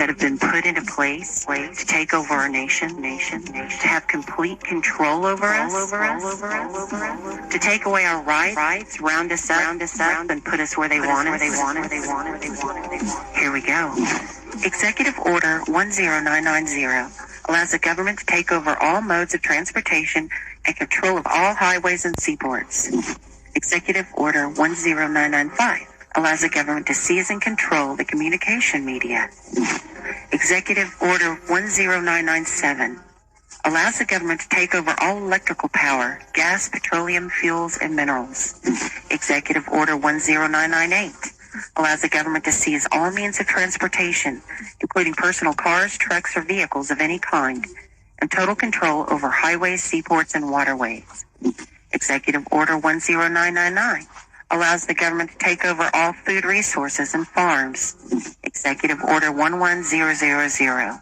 that have been put into place to take over our nation, to have complete control over us, to take away our rights, round us up, and put us where they want us. Here we go. Executive Order 10990 allows the government to take over all modes of transportation and control of all highways and seaports. Executive Order 10995 allows the government to seize and control the communication media. Executive Order 10997 allows the government to take over all electrical power, gas, petroleum, fuels, and minerals. Executive Order 10998 allows the government to seize all means of transportation, including personal cars, trucks, or vehicles of any kind, and total control over highways, seaports, and waterways. Executive Order 10999 allows the government to take over all food resources and farms. Executive Order 11000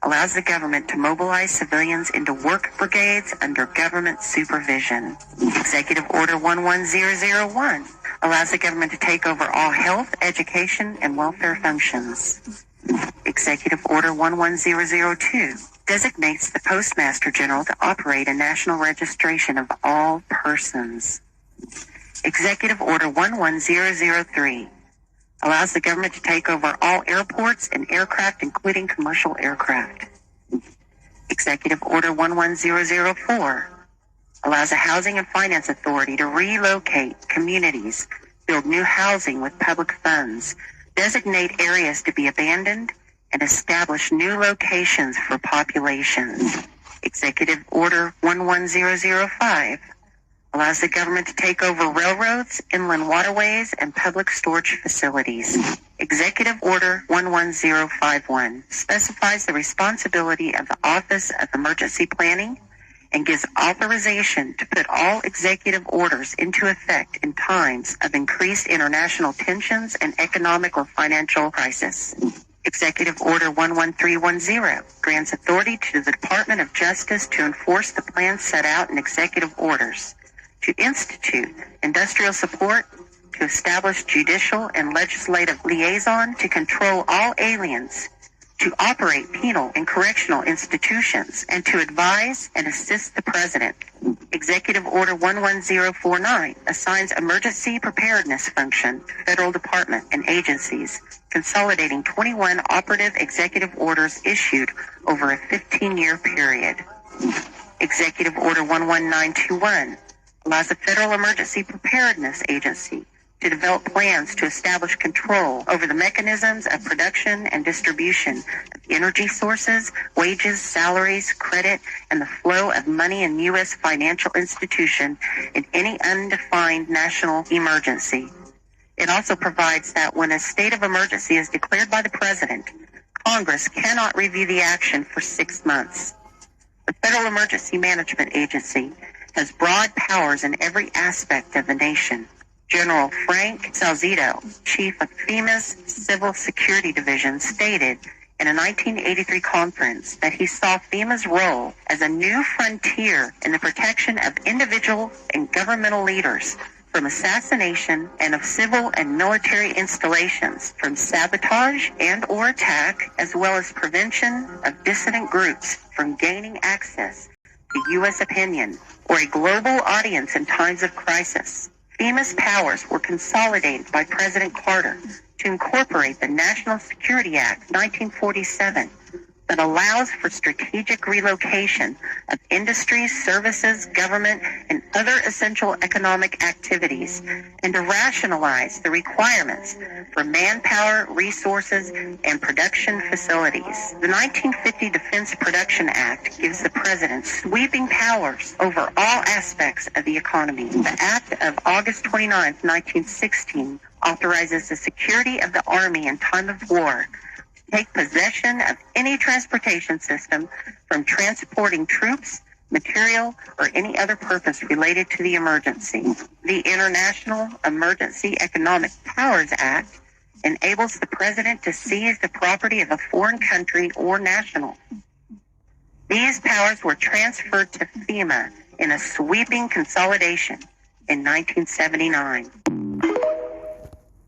allows the government to mobilize civilians into work brigades under government supervision. Executive Order 11001 allows the government to take over all health, education, and welfare functions. Executive Order 11002 designates the Postmaster General to operate a national registration of all persons. Executive Order 11003 allows the government to take over all airports and aircraft, including commercial aircraft. Executive Order 11004 allows the Housing and Finance Authority to relocate communities, build new housing with public funds, designate areas to be abandoned, and establish new locations for populations. Executive Order 11005 allows the government to take over railroads, inland waterways, and public storage facilities. Executive Order 11051 specifies the responsibility of the Office of Emergency Planning and gives authorization to put all executive orders into effect in times of increased international tensions and economic or financial crisis. Executive Order 11310 grants authority to the Department of Justice to enforce the plans set out in executive orders, to institute industrial support, to establish judicial and legislative liaison, to control all aliens, to operate penal and correctional institutions, and to advise and assist the President. Executive Order 11049 assigns emergency preparedness function to federal department and agencies, consolidating 21 operative executive orders issued over a 15-year period. Executive Order 11921 allows the Federal Emergency Preparedness Agency to develop plans to establish control over the mechanisms of production and distribution of energy sources, wages, salaries, credit, and the flow of money in U.S. financial institution in any undefined national emergency. It also provides that when a state of emergency is declared by the President, Congress cannot review the action for 6 months. The Federal Emergency Management Agency has broad powers in every aspect of the nation. General Frank Salzito, chief of FEMA's Civil Security Division, stated in a 1983 conference that he saw FEMA's role as a new frontier in the protection of individual and governmental leaders from assassination and of civil and military installations, from sabotage and or attack, as well as prevention of dissident groups from gaining access to U.S. opinion or a global audience in times of crisis. FEMA's powers were consolidated by President Carter to incorporate the National Security Act 1947 that allows for strategic relocation of industries, services, government, and other essential economic activities, and to rationalize the requirements for manpower, resources, and production facilities. The 1950 Defense Production Act gives the President sweeping powers over all aspects of the economy. The Act of August 29, 1916, authorizes the security of the Army in time of war, take possession of any transportation system from transporting troops, material, or any other purpose related to the emergency. The International Emergency Economic Powers Act enables the President to seize the property of a foreign country or national. These powers were transferred to FEMA in a sweeping consolidation in 1979.